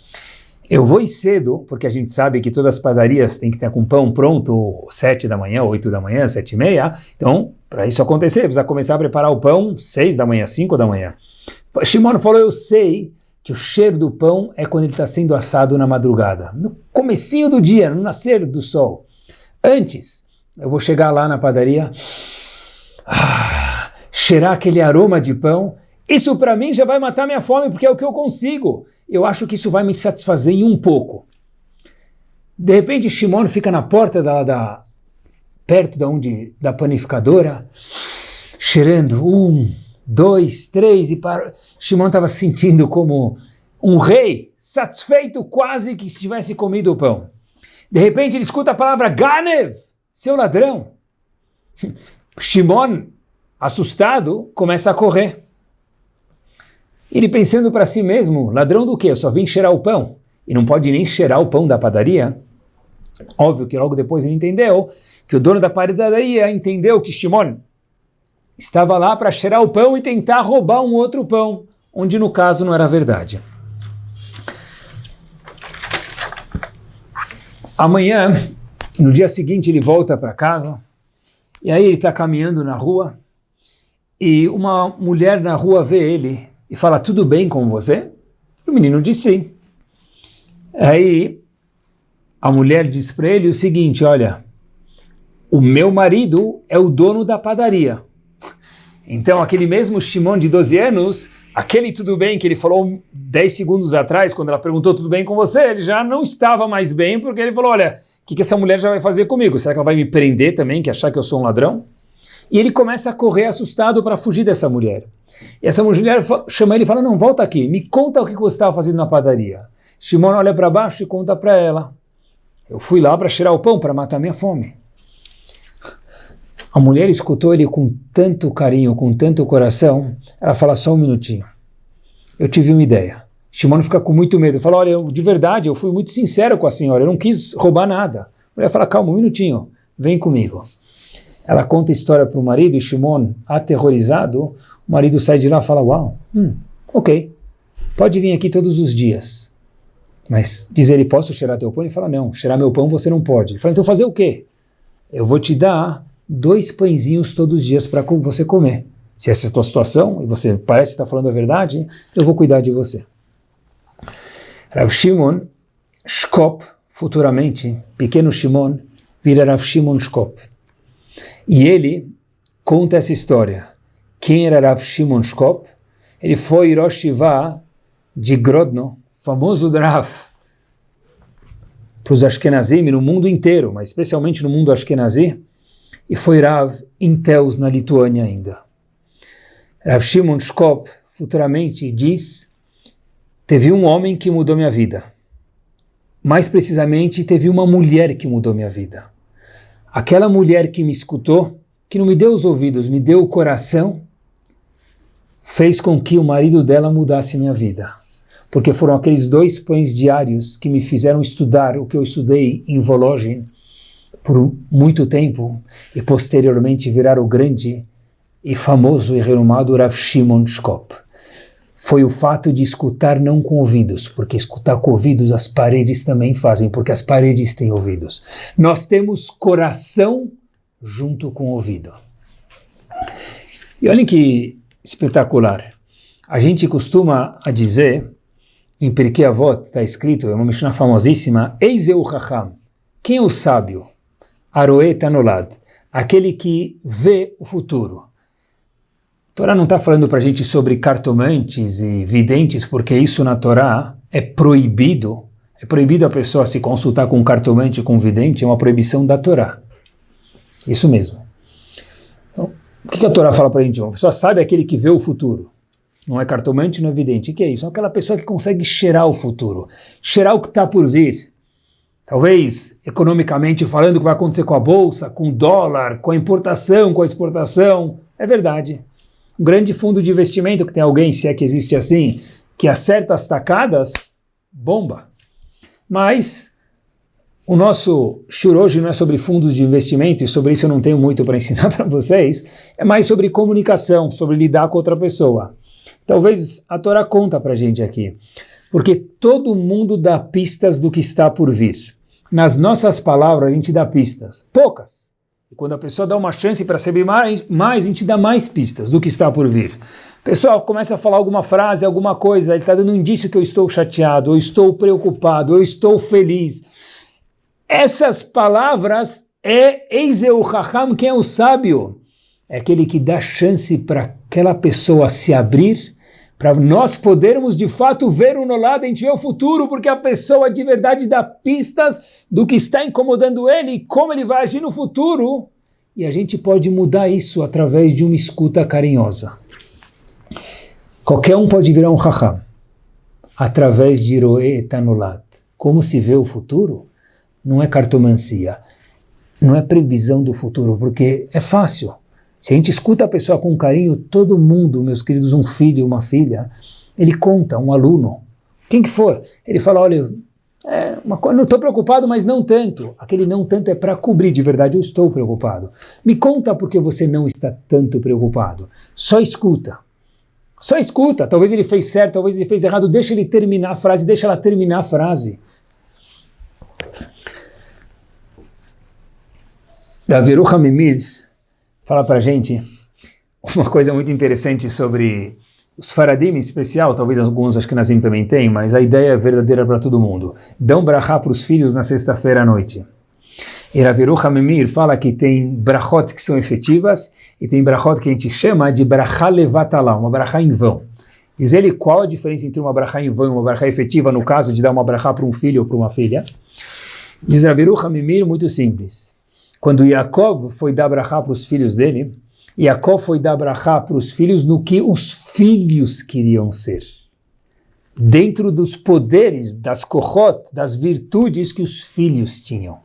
Eu vou ir cedo, porque a gente sabe que todas as padarias têm que estar com pão pronto 7 da manhã, 8 da manhã, 7:30. Então, para isso acontecer, precisa começar a preparar o pão 6 da manhã, 5 da manhã. Shimon falou, eu sei que o cheiro do pão é quando ele está sendo assado na madrugada. No comecinho do dia, no nascer do sol. Antes, eu vou chegar lá na padaria, cheirar aquele aroma de pão, isso para mim já vai matar minha fome, porque é o que eu consigo. Eu acho que isso vai me satisfazer em um pouco. De repente, Shimon fica na porta perto da panificadora, cheirando 1, 2, 3, e Shimon estava se sentindo como um rei, satisfeito quase que se tivesse comido o pão. De repente, ele escuta a palavra Ganev, seu ladrão. Shimon, assustado, começa a correr. Ele pensando para si mesmo, ladrão do quê? Eu só vim cheirar o pão. E não pode nem cheirar o pão da padaria. Óbvio que logo depois ele entendeu que o dono da padaria entendeu que Shimon estava lá para cheirar o pão e tentar roubar um outro pão, onde no caso não era verdade. Amanhã, no dia seguinte, ele volta para casa, e aí ele está caminhando na rua, e uma mulher na rua vê ele e fala, tudo bem com você? E o menino diz sim. Aí a mulher diz para ele o seguinte, olha, o meu marido é o dono da padaria. Então aquele mesmo Shimon de 12 anos, aquele tudo bem que ele falou 10 segundos atrás, quando ela perguntou tudo bem com você, ele já não estava mais bem, porque ele falou, olha, o que essa mulher já vai fazer comigo? Será que ela vai me prender também, que achar que eu sou um ladrão? E ele começa a correr assustado para fugir dessa mulher. E essa mulher chama ele e fala, não, volta aqui, me conta o que você estava fazendo na padaria. Shimon olha para baixo e conta para ela. Eu fui lá para cheirar o pão, para matar minha fome. A mulher escutou ele com tanto carinho, com tanto coração, ela fala, só um minutinho. Eu tive uma ideia. Shimon fica com muito medo, fala, olha, de verdade, eu fui muito sincero com a senhora, eu não quis roubar nada. A mulher fala, calma, um minutinho, vem comigo. Ela conta a história para o marido e Shimon, aterrorizado, o marido sai de lá e fala, uau, ok, pode vir aqui todos os dias. Mas diz ele, posso cheirar teu pão? Ele fala, não, cheirar meu pão você não pode. Ele fala, então fazer o quê? Eu vou te dar 2 pãezinhos todos os dias para você comer. Se essa é a tua situação, e você parece estar falando a verdade, eu vou cuidar de você. Rav Shimon Shkop, futuramente, pequeno Shimon, vira Rav Shimon Shkop. E ele conta essa história. Quem era Rav Shimon Shkop? Ele foi Rosh Yeshiva de Grodno, famoso Rav, para os Ashkenazim no mundo inteiro, mas especialmente no mundo Ashkenazi, e foi Rav em Teus, na Lituânia ainda. Rav Shimon Shkop, futuramente, diz: teve um homem que mudou minha vida. Mais precisamente, teve uma mulher que mudou minha vida. Aquela mulher que me escutou, que não me deu os ouvidos, me deu o coração, fez com que o marido dela mudasse minha vida. Porque foram aqueles 2 pães diários que me fizeram estudar o que eu estudei em Volozhin por muito tempo e posteriormente virar o grande e famoso e renomado Rav Shimon Shkop. Foi o fato de escutar não com ouvidos, porque escutar com ouvidos as paredes também fazem, porque as paredes têm ouvidos. Nós temos coração junto com ouvido. E olhem que espetacular. A gente costuma a dizer, em Pirkei Avot está escrito, é uma Mishnah famosíssima, Eis eu Chacham, quem é o sábio? Aroe Tanolad, aquele que vê o futuro. A Torá não está falando para a gente sobre cartomantes e videntes, porque isso na Torá é proibido. É proibido a pessoa se consultar com um cartomante ou com um vidente, é uma proibição da Torá. Isso mesmo. Então, o que a Torá fala para a gente? Uma pessoa sabe aquele que vê o futuro. Não é cartomante, não é vidente. O que é isso? É aquela pessoa que consegue cheirar o futuro. Cheirar o que está por vir. Talvez, economicamente falando, o que vai acontecer com a bolsa, com o dólar, com a importação, com a exportação. É verdade. Um grande fundo de investimento que tem alguém, se é que existe assim, que acerta as tacadas, bomba. Mas o nosso shur hoje não é sobre fundos de investimento, e sobre isso eu não tenho muito para ensinar para vocês, é mais sobre comunicação, sobre lidar com outra pessoa. Talvez a Torá conta para a gente aqui, porque todo mundo dá pistas do que está por vir. Nas nossas palavras a gente dá pistas, poucas. E quando a pessoa dá uma chance para saber mais, a gente dá mais pistas do que está por vir. O pessoal começa a falar alguma frase, alguma coisa, ele está dando um indício que eu estou chateado, eu estou preocupado, eu estou feliz. Essas palavras Eis eu Chacham, quem é o sábio? É aquele que dá chance para aquela pessoa se abrir, para nós podermos de fato ver o nolad, a gente vê o futuro, porque a pessoa de verdade dá pistas do que está incomodando ele e como ele vai agir no futuro, e a gente pode mudar isso através de uma escuta carinhosa. Qualquer um pode virar um chacham, através de roe etanolad. Como se vê o futuro? Não é cartomancia, não é previsão do futuro, porque é fácil. Se a gente escuta a pessoa com carinho, todo mundo, meus queridos, um filho, uma filha, ele conta, um aluno, quem que for, ele fala, olha, não estou preocupado, mas não tanto. Aquele não tanto é para cobrir, de verdade, eu estou preocupado. Me conta porque você não está tanto preocupado. Só escuta. Só escuta. Talvez ele fez certo, talvez ele fez errado. Deixa ele terminar a frase, deixa ela terminar a frase. Rav Yerucham Mimir fala para a gente uma coisa muito interessante sobre os Faradim em especial, talvez alguns Ashkenazim também têm, mas a ideia é verdadeira para todo mundo. Dão brachá para os filhos na sexta-feira à noite. E Rav Yerucham Mimir fala que tem brachot que são efetivas e tem brachot que a gente chama de brachá levatalá, uma brachá em vão. Diz ele qual a diferença entre uma brachá em vão e uma brachá efetiva no caso de dar uma brachá para um filho ou para uma filha. Diz Rav Yerucham Mimir, muito simples. Quando Yaakov foi dar brachá para os filhos dele, Yaakov foi dar brachá para os filhos no que os filhos queriam ser. Dentro dos poderes, das kohot, das virtudes que os filhos tinham.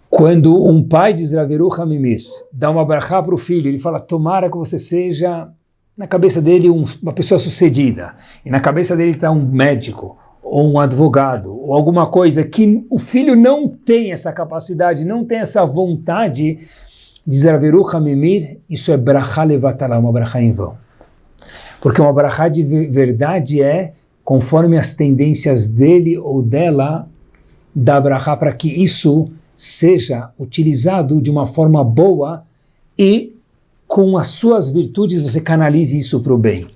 Quando um pai de Rav Yerucham Mimir dá uma brachá para o filho, ele fala, tomara que você seja, na cabeça dele, uma pessoa sucedida. E na cabeça dele está um médico, ou um advogado, ou alguma coisa que o filho não tem essa capacidade, não tem essa vontade, diz Rav Yerucham Mimir, isso é brachá levatalá, uma brachá em vão. Porque uma brachá de verdade é conforme as tendências dele ou dela, dá brachá para que isso seja utilizado de uma forma boa e com as suas virtudes você canalize isso para o bem.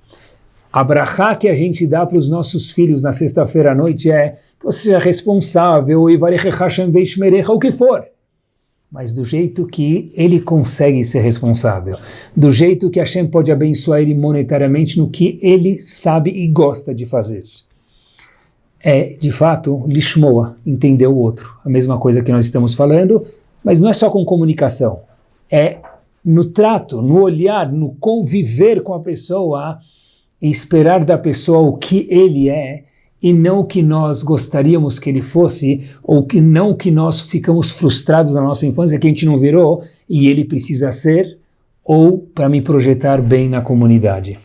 A brachá que a gente dá para os nossos filhos na sexta-feira à noite é que você seja responsável, o que for. Mas do jeito que ele consegue ser responsável, do jeito que Hashem pode abençoar ele monetariamente no que ele sabe e gosta de fazer. É, de fato, lishmoa, entender o outro. A mesma coisa que nós estamos falando, mas não é só com comunicação. É no trato, no olhar, no conviver com a pessoa e esperar da pessoa o que ele é e não o que nós gostaríamos que ele fosse, ou que não que nós ficamos frustrados na nossa infância, que a gente não virou e ele precisa ser, ou para me projetar bem na comunidade.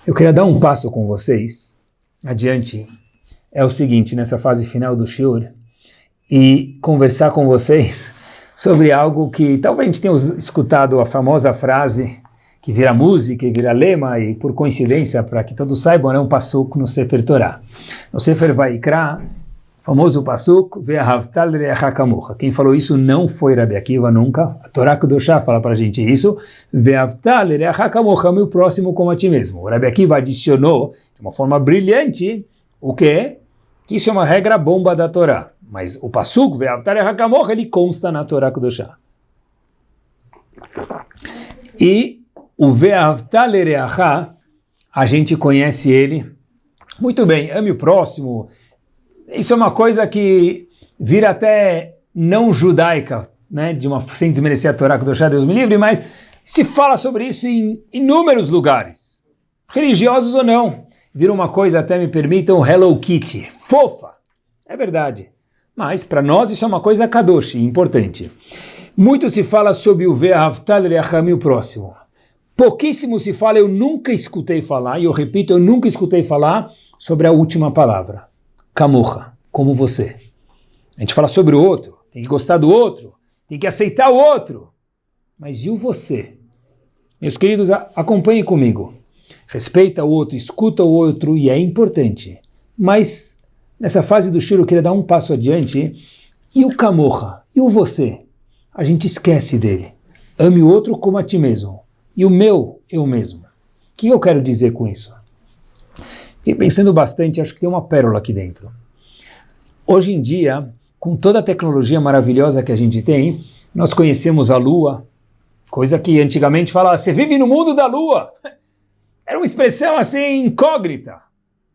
Eu queria dar um passo com vocês adiante, é o seguinte, nessa fase final do shiur, e conversar com vocês sobre algo que talvez a gente tenha escutado a famosa frase que vira música e vira lema, e por coincidência, para que todos saibam, é um passuco no Sefer Torah. No Sefer Vaikra, famoso passuco, Ve'ahavta l'reacha kamocha. Quem falou isso não foi Rabi Akiva nunca. A Torá Kedoshá fala para a gente isso. Ve'ahavta l'reacha kamocha, meu próximo como a ti mesmo. O Rabi Akiva adicionou, de uma forma brilhante, o quê? Que isso é uma regra bomba da Torá. Mas o passuco, Ve'ahavta l'reacha kamocha, ele consta na Torá Kedoshá. E o Ve'ahavta l'reacha, a gente conhece ele muito bem. Ame o próximo. Isso é uma coisa que vira até não judaica, né? Sem desmerecer a Torá Kedoshá, Deus me livre, mas se fala sobre isso em inúmeros lugares, religiosos ou não. Vira uma coisa, até me permitam, Hello Kitty, fofa. É verdade. Mas para nós isso é uma coisa kadosh, importante. Muito se fala sobre o Ve'ahavta l'reacha, o próximo. Pouquíssimo se fala, eu nunca escutei falar, e eu repito, eu nunca escutei falar sobre a última palavra. Kamocha, como você. A gente fala sobre o outro, tem que gostar do outro, tem que aceitar o outro. Mas e o você? Meus queridos, acompanhem comigo. Respeita o outro, escuta o outro, e é importante. Mas, nessa fase do shiur, eu queria dar um passo adiante. E o Kamocha? E o você? A gente esquece dele. Ame o outro como a ti mesmo. E o meu, eu mesmo. O que eu quero dizer com isso? Fiquei pensando bastante, acho que tem uma pérola aqui dentro. Hoje em dia, com toda a tecnologia maravilhosa que a gente tem, nós conhecemos a Lua, coisa que antigamente falava, você vive no mundo da Lua. Era uma expressão assim, incógnita.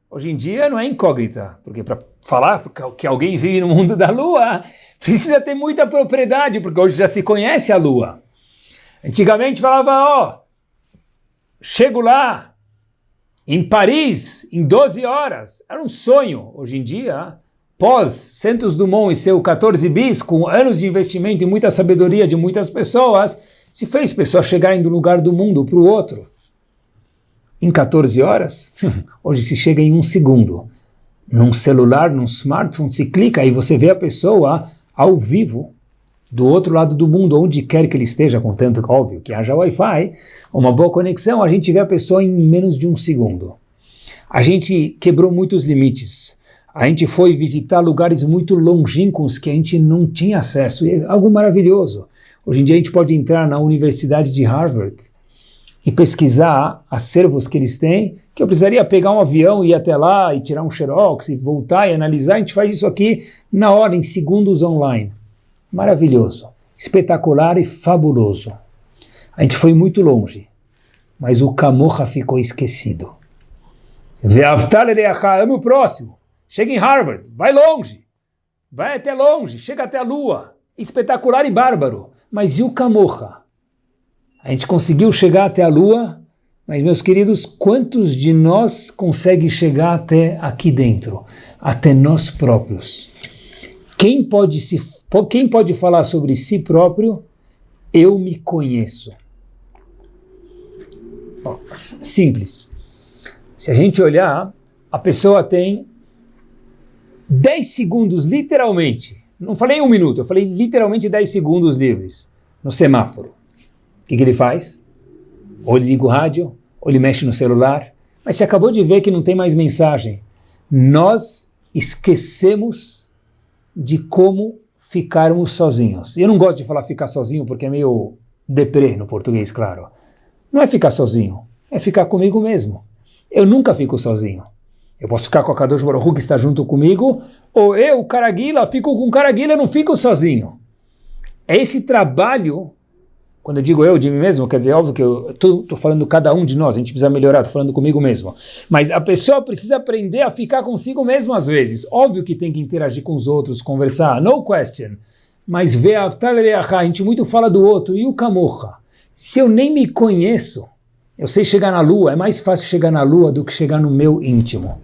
Hoje em dia não é incógnita, porque para falar que alguém vive no mundo da Lua, precisa ter muita propriedade, porque hoje já se conhece a Lua. Antigamente falava, chego lá, em Paris, em 12 horas. Era um sonho. Hoje em dia, pós Santos Dumont e seu 14 bis, com anos de investimento e muita sabedoria de muitas pessoas, se fez pessoas chegarem de um lugar do mundo para o outro. Em 14 horas, hoje se chega em 1 segundo. Num celular, num smartphone, se clica e você vê a pessoa ao vivo, do outro lado do mundo, onde quer que ele esteja, contanto, óbvio, que haja Wi-Fi, uma boa conexão, a gente vê a pessoa em menos de 1 segundo. A gente quebrou muitos limites. A gente foi visitar lugares muito longínquos que a gente não tinha acesso. E é algo maravilhoso. Hoje em dia a gente pode entrar na Universidade de Harvard e pesquisar acervos que eles têm, que eu precisaria pegar um avião e ir até lá e tirar um xerox e voltar e analisar. A gente faz isso aqui na hora, em segundos online. Maravilhoso, espetacular e fabuloso. A gente foi muito longe, mas o Kamocha ficou esquecido. Ve'ahavta l'reacha, ame o próximo. Chega em Harvard, vai longe, vai até longe, chega até a Lua. Espetacular e bárbaro. Mas e o Kamocha? A gente conseguiu chegar até a Lua, mas, meus queridos, quantos de nós conseguem chegar até aqui dentro? Até nós próprios. Quem pode falar sobre si próprio? Eu me conheço. Simples. Se a gente olhar, a pessoa tem 10 segundos, literalmente. Não falei 1 minuto, eu falei literalmente 10 segundos livres no semáforo. O que ele faz? Ou ele liga o rádio, ou ele mexe no celular. Mas você acabou de ver que não tem mais mensagem. Nós esquecemos de como ficarmos sozinhos. E eu não gosto de falar ficar sozinho porque é meio deprê no português, claro. Não é ficar sozinho, é ficar comigo mesmo. Eu nunca fico sozinho. Eu posso ficar com a Kadosh Baruch Hu que está junto comigo, ou eu, Caraguila, fico com Caraguila e não fico sozinho. É esse trabalho, quando eu digo eu de mim mesmo, quer dizer, óbvio que eu estou falando cada um de nós, a gente precisa melhorar, estou falando comigo mesmo. Mas a pessoa precisa aprender a ficar consigo mesmo às vezes. Óbvio que tem que interagir com os outros, conversar, no question. Mas ver a gente muito fala do outro, e o Kamocha. Se eu nem me conheço, eu sei chegar na lua, é mais fácil chegar na lua do que chegar no meu íntimo.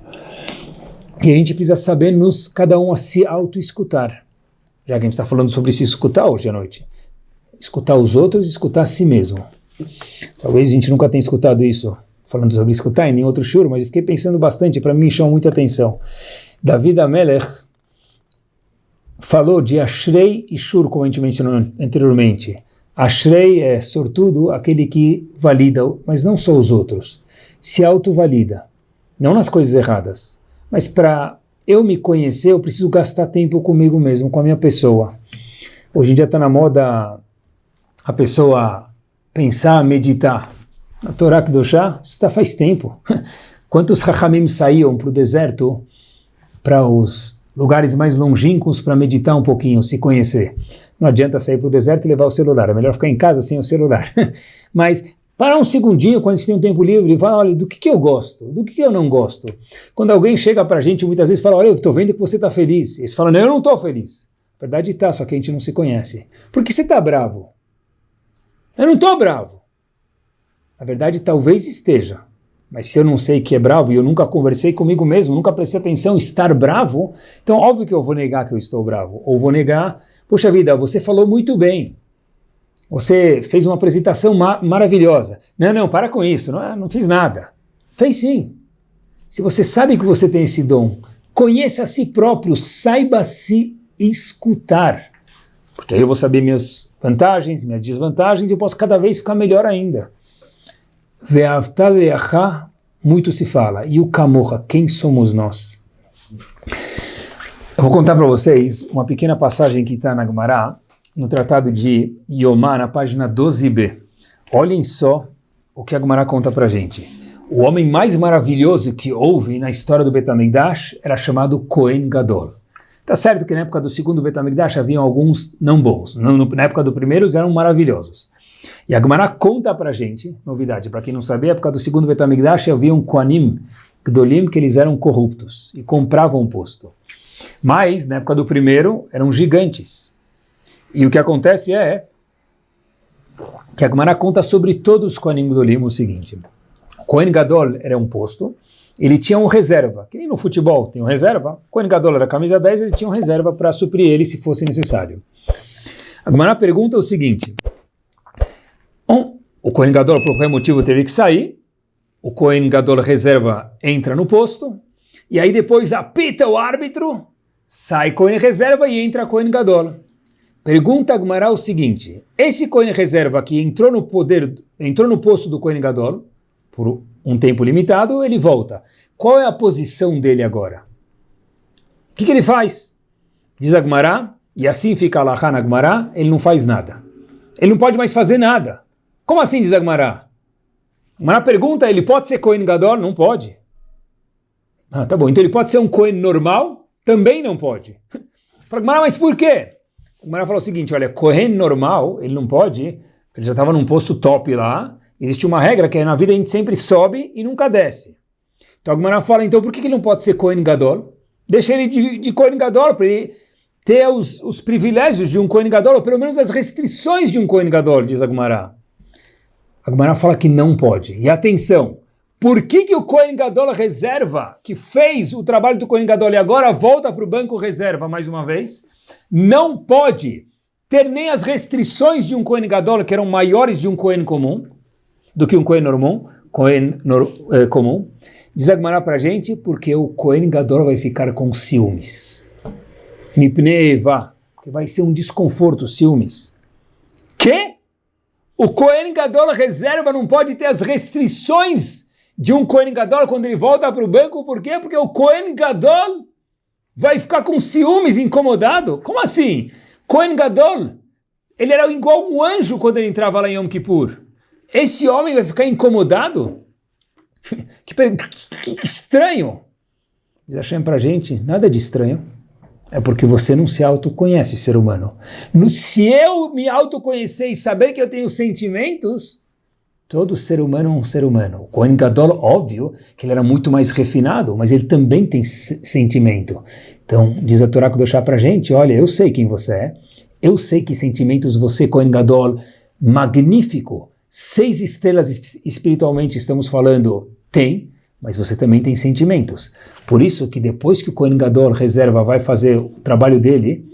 E a gente precisa saber cada um a se auto-escutar. Já que a gente está falando sobre se escutar hoje à noite. Escutar os outros e escutar a si mesmo. Talvez a gente nunca tenha escutado isso, falando sobre escutar em nenhum outro shur, mas eu fiquei pensando bastante, para mim chamou muita atenção. David Amelech falou de Ashrei e Shur, como a gente mencionou anteriormente. Ashrei é sortudo, aquele que valida, mas não só os outros. Se autovalida. Não nas coisas erradas. Mas para eu me conhecer, eu preciso gastar tempo comigo mesmo, com a minha pessoa. Hoje em dia está na moda a pessoa pensar, meditar. Na Torá Kedoshá, isso está faz tempo. Quantos Chachamim saíam para o deserto, para os lugares mais longínquos, para meditar um pouquinho, se conhecer. Não adianta sair para o deserto e levar o celular, é melhor ficar em casa sem o celular. Mas parar um segundinho quando a gente tem um tempo livre e falar, olha, do que eu gosto, do que eu não gosto. Quando alguém chega para a gente muitas vezes fala, olha, eu estou vendo que você está feliz. E eles falam, não, eu não estou feliz. Na verdade está, só que a gente não se conhece. Por que você está bravo? Eu não estou bravo. Na verdade talvez esteja. Mas se eu não sei que é bravo e eu nunca conversei comigo mesmo, nunca prestei atenção em estar bravo, então óbvio que eu vou negar que eu estou bravo. Ou vou negar, puxa vida, você falou muito bem. Você fez uma apresentação maravilhosa. Não, para com isso, não fiz nada. Fez sim. Se você sabe que você tem esse dom, conheça a si próprio, saiba se escutar. Porque aí eu vou saber minhas vantagens, minhas desvantagens, e eu posso cada vez ficar melhor ainda. Ve'avtal le'acha, muito se fala. E o Kamocha, quem somos nós? Eu vou contar para vocês uma pequena passagem que está na Gemara, no tratado de Yomá, na página 12b. Olhem só o que a Gemara conta para a gente. O homem mais maravilhoso que houve na história do Bet HaMikdash era chamado Kohen Gadol. Tá certo que na época do segundo Bet HaMikdash haviam alguns não bons. Na época do primeiro eram maravilhosos. E a Gemara conta para a gente, novidade, para quem não sabia, na época do segundo Bet HaMikdash haviam Kohanim Gdolim, que eles eram corruptos e compravam o posto. Mas na época do primeiro eram gigantes. E o que acontece é que a Gemara conta sobre todos os Kohanim Gdolim o seguinte. O Kohen Gadol era um posto, ele tinha um reserva, que nem no futebol tem um reserva. O Kohen Gadol era camisa 10, ele tinha um reserva para suprir ele se fosse necessário. A Gemara pergunta o seguinte, o Kohen Gadol por qualquer motivo teve que sair, o Kohen Gadol reserva entra no posto, e aí depois apita o árbitro, sai Kohen reserva e entra Kohen Gadol. Pergunta a Gemara o seguinte, esse Kohen reserva que entrou no posto do Kohen Gadol, por um tempo limitado, ele volta. Qual é a posição dele agora? O que ele faz? Diz a Gemara, e assim fica a Alahá na Gemara, ele não faz nada. Ele não pode mais fazer nada. Como assim, diz a Gemara? A Gemara pergunta, ele pode ser Kohen Gadol? Não pode. Ah, tá bom, então ele pode ser um Kohen normal? Também não pode. Fala, Gemara, mas por quê? A Gemara falou o seguinte, olha, Kohen normal, ele não pode, ele já estava num posto top lá, existe uma regra que é na vida a gente sempre sobe e nunca desce. Então a Gemara fala, então por que ele não pode ser Kohen Gadol? Deixa ele de Kohen Gadol, para ele ter os privilégios de um Kohen Gadol, ou pelo menos as restrições de um Kohen Gadol, diz a Gemara. A Gemara fala que não pode. E atenção, por que o Kohen Gadol reserva, que fez o trabalho do Kohen Gadol e agora volta para o banco reserva mais uma vez, não pode ter nem as restrições de um Kohen Gadol, que eram maiores de um Kohen comum, do que um Kohen comum? Diz a Gemara para a gente, porque o Kohen Gadol vai ficar com ciúmes. Mipnei Eva, que vai ser um desconforto, ciúmes. Que? O Kohen Gadol reserva não pode ter as restrições de um Kohen Gadol quando ele volta para o banco, por quê? Porque o Kohen Gadol vai ficar com ciúmes, incomodado? Como assim? Kohen Gadol, ele era igual um anjo quando ele entrava lá em Yom Kippur. Esse homem vai ficar incomodado? Que estranho! Diz Hashem para a gente, nada de estranho. É porque você não se autoconhece, ser humano. Se eu me autoconhecer e saber que eu tenho sentimentos, todo ser humano é um ser humano. O Kohen Gadol, óbvio, que ele era muito mais refinado, mas ele também tem sentimento. Então, diz a Torá Kedoshá para a gente, olha, eu sei quem você é, eu sei que sentimentos você, Kohen Gadol, magnífico, 6 estrelas espiritualmente estamos falando, tem, mas você também tem sentimentos. Por isso que depois que o Kohen Gadol reserva vai fazer o trabalho dele,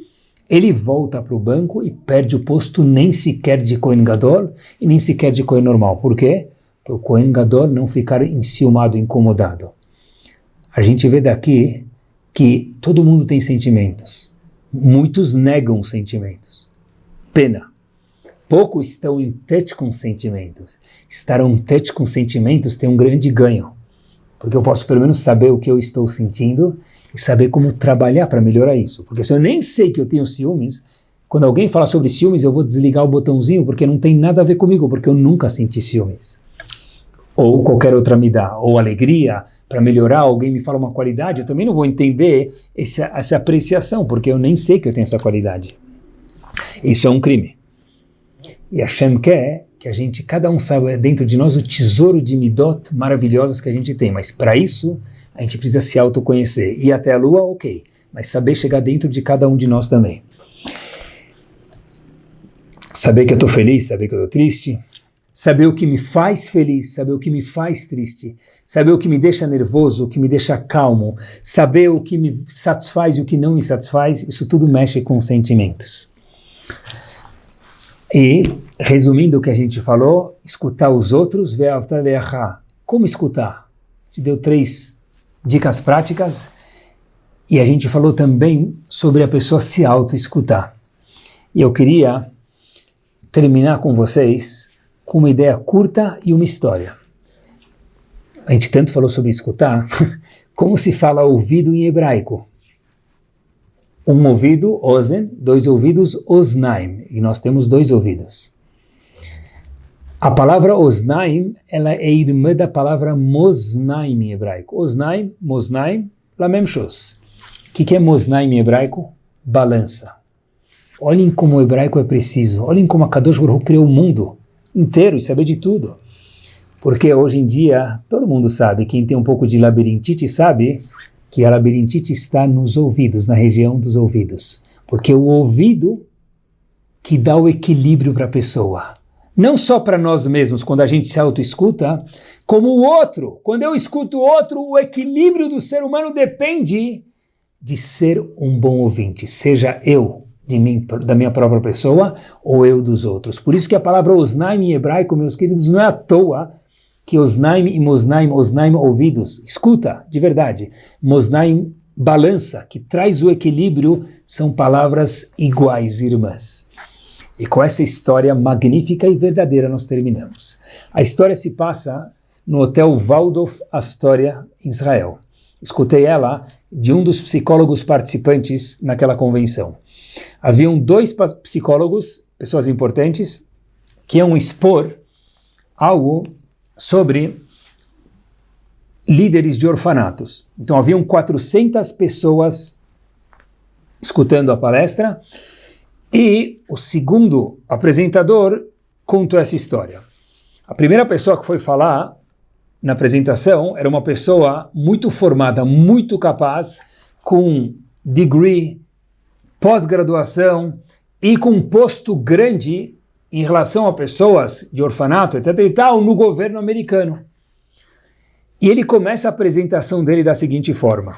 ele volta para o banco e perde o posto nem sequer de Kohen Gadol e nem sequer de Kohen normal. Por quê? Para o Kohen Gadol não ficar enciumado, incomodado. A gente vê daqui que todo mundo tem sentimentos. Muitos negam sentimentos. Pena. Poucos estão em touch com sentimentos. Estar em touch com sentimentos tem um grande ganho. Porque eu posso pelo menos saber o que eu estou sentindo e saber como trabalhar para melhorar isso. Porque se eu nem sei que eu tenho ciúmes, quando alguém fala sobre ciúmes, eu vou desligar o botãozinho porque não tem nada a ver comigo, porque eu nunca senti ciúmes. Ou qualquer outra me dá, ou alegria, para melhorar, alguém me fala uma qualidade, eu também não vou entender essa apreciação, porque eu nem sei que eu tenho essa qualidade. Isso é um crime. E Hashem quer que a gente, cada um saiba dentro de nós o tesouro de midot maravilhosas que a gente tem, mas para isso a gente precisa se autoconhecer. Ir até a lua, ok, mas saber chegar dentro de cada um de nós também. Saber que eu estou feliz, saber que eu estou triste, saber o que me faz feliz, saber o que me faz triste, saber o que me deixa nervoso, o que me deixa calmo, saber o que me satisfaz e o que não me satisfaz, isso tudo mexe com sentimentos. E, resumindo o que a gente falou, escutar os outros, como escutar? Te deu 3 dicas práticas e a gente falou também sobre a pessoa se auto-escutar. E eu queria terminar com vocês com uma ideia curta e uma história. A gente tanto falou sobre escutar, como se fala ouvido em hebraico? Um ouvido, ozen, 2 ouvidos, oznaim, e nós temos 2 ouvidos. A palavra oznaim, ela é irmã da palavra moznaim em hebraico. Oznaim, moznaim, lamem shos. O que é moznaim em hebraico? Balança. Olhem como o hebraico é preciso, olhem como a Kadosh Baruch Hu criou o mundo inteiro e saber de tudo. Porque hoje em dia, todo mundo sabe, quem tem um pouco de labirintite sabe que a labirintite está nos ouvidos, na região dos ouvidos. Porque o ouvido que dá o equilíbrio para a pessoa. Não só para nós mesmos, quando a gente se auto-escuta, como o outro. Quando eu escuto o outro, o equilíbrio do ser humano depende de ser um bom ouvinte. Seja eu, de mim, da minha própria pessoa, ou eu dos outros. Por isso que a palavra osnaim em hebraico, meus queridos, não é à toa, que osnaim e moznaim, osnaim ouvidos, escuta, de verdade, moznaim balança, que traz o equilíbrio, são palavras iguais, irmãs. E com essa história magnífica e verdadeira nós terminamos. A história se passa no Hotel Waldorf Astoria, em Israel. Escutei ela de um dos psicólogos participantes naquela convenção. Haviam 2 psicólogos, pessoas importantes, que iam expor algo sobre líderes de orfanatos. Então haviam 400 pessoas escutando a palestra e o segundo apresentador contou essa história. A primeira pessoa que foi falar na apresentação era uma pessoa muito formada, muito capaz, com degree, pós-graduação e com um posto grande em relação a pessoas de orfanato, etc. e tal, no governo americano. E ele começa a apresentação dele da seguinte forma.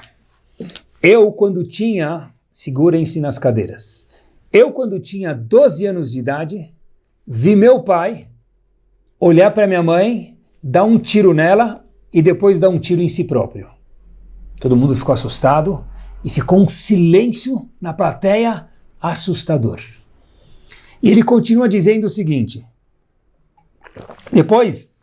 Eu, quando tinha... Segurem-se nas cadeiras. Eu, quando tinha 12 anos de idade, vi meu pai olhar para minha mãe, dar um tiro nela e depois dar um tiro em si próprio. Todo mundo ficou assustado e ficou um silêncio na plateia assustador. E ele continua dizendo o seguinte: depois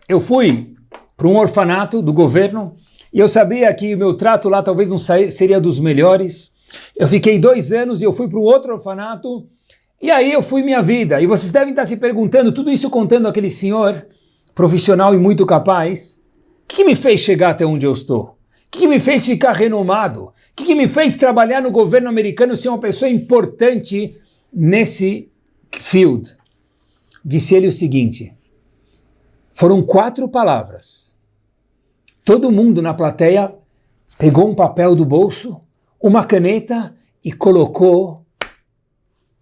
eu fui para um orfanato do governo e eu sabia que o meu trato lá talvez não seria dos melhores. Eu fiquei 2 anos e eu fui para um outro orfanato e aí eu fui minha vida. E vocês devem estar se perguntando, tudo isso contando aquele senhor profissional e muito capaz, que me fez chegar até onde eu estou? O que me fez ficar renomado? O que me fez trabalhar no governo americano, ser uma pessoa importante nesse field? Disse ele o seguinte, foram 4 palavras. Todo mundo na plateia pegou um papel do bolso, uma caneta e colocou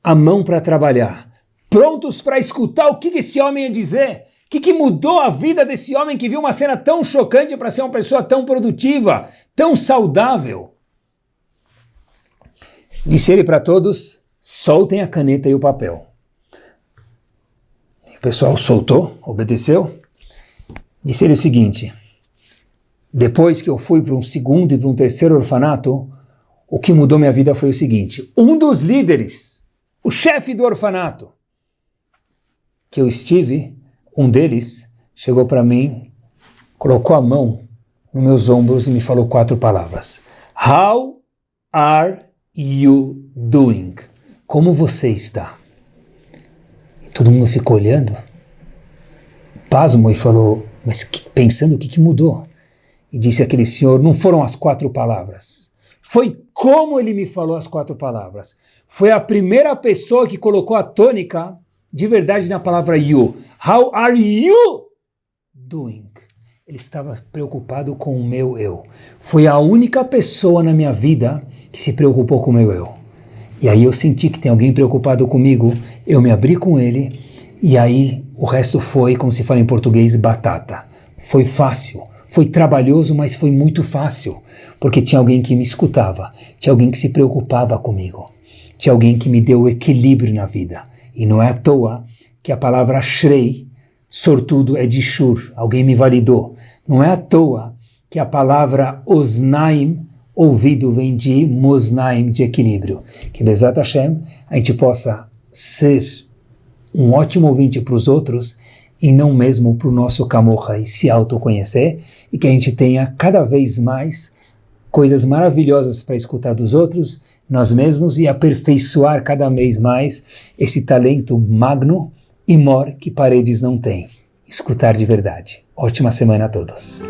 a mão para trabalhar, prontos para escutar o que esse homem ia dizer. O que mudou a vida desse homem que viu uma cena tão chocante para ser uma pessoa tão produtiva, tão saudável? Disse ele para todos, soltem a caneta e o papel. O pessoal soltou, obedeceu. Disse ele o seguinte, depois que eu fui para um segundo e para um terceiro orfanato, o que mudou minha vida foi o seguinte, um dos líderes, o chefe do orfanato, que eu estive, um deles chegou para mim, colocou a mão nos meus ombros e me falou 4 palavras. How are you doing? Como você está? E todo mundo ficou olhando, pasmo, e falou, mas pensando o que mudou? E disse aquele senhor, não foram as 4 palavras. Foi como ele me falou as 4 palavras. Foi a primeira pessoa que colocou a tônica de verdade na palavra you. How are you doing? Ele estava preocupado com o meu eu. Foi a única pessoa na minha vida que se preocupou com o meu eu. E aí eu senti que tem alguém preocupado comigo, eu me abri com ele, e aí o resto foi, como se fala em português, batata. Foi fácil, foi trabalhoso, mas foi muito fácil, porque tinha alguém que me escutava, tinha alguém que se preocupava comigo, tinha alguém que me deu equilíbrio na vida. E não é à toa que a palavra Shrei, sortudo, é de Shur, alguém me validou. Não é à toa que a palavra Osnaim, ouvido, vem de Mosnaim, de equilíbrio. Que Bezat Hashem, a gente possa ser um ótimo ouvinte para os outros e não mesmo para o nosso Kamocha, e se autoconhecer, e que a gente tenha cada vez mais coisas maravilhosas para escutar dos outros, nós mesmos, e aperfeiçoar cada vez mais esse talento magno e mor que paredes não têm. Escutar de verdade. Ótima semana a todos.